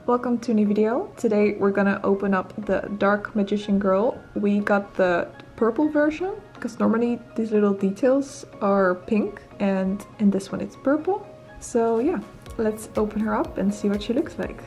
Welcome to a new video. Today we're gonna open up the Dark Magician Girl. We got the purple version because normally these little details are pink and in this one it's purple. So yeah, let's open her up and see what she looks like.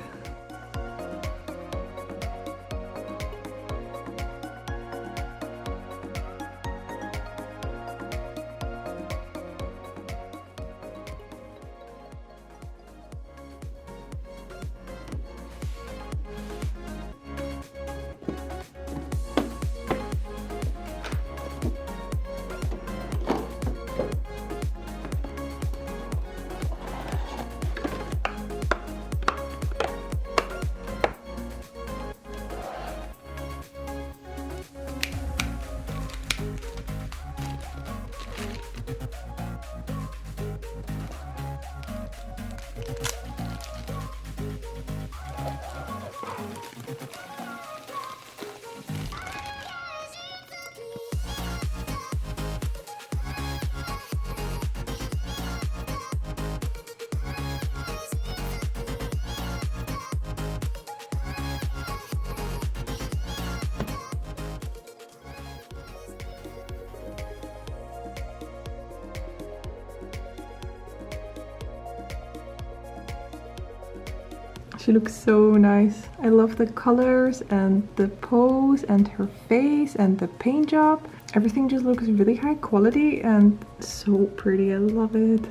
She looks so nice. I love the colors and the pose and her face and the paint job. Everything just looks really high quality and so pretty. I love it.